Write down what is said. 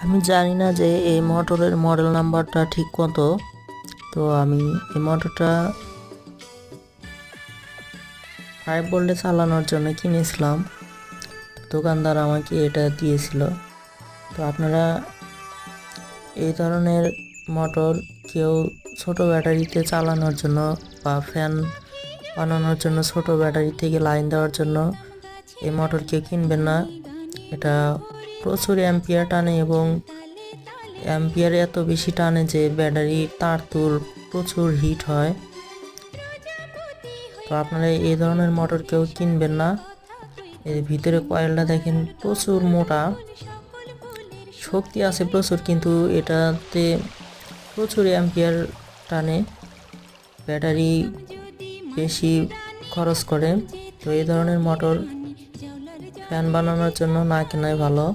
আমি জানি না যে এই মোটরের মডেল নাম্বারটা ঠিক কত। তো আমি এই মোটরটা 5 ভোল্টে চালানোর জন্য কিনেছিলাম। দোকানদার আমাকে এটা দিয়েছিল। তো আপনারা এই ধরনের মোটর কেউ ছোট ব্যাটারিতে চালানোর জন্য বা ফ্যান বানানোর জন্য ছোট ব্যাটারি থেকে লাইন দেওয়ার জন্য এই মোটর কেউ কিনবেন না। এটা প্রচুর অ্যাম্পিয়ার টানে এবং অ্যাম্পিয়ার এত বেশি টানে যে ব্যাটারির তার তুর প্রচুর হিট হয়। তো আপনারা এই ধরনের মোটর কেউ কিনবেন না। এর ভিতরে কয়েলটা দেখেন প্রচুর মোটা, শক্তি আছে প্রচুর, কিন্তু এটাতে প্রচুর অ্যাম্পিয়ার টানে, ব্যাটারি বেশি খরচ করে। তো এই ধরনের মোটর ফ্যান বানানোর জন্য না কেনাই ভালো।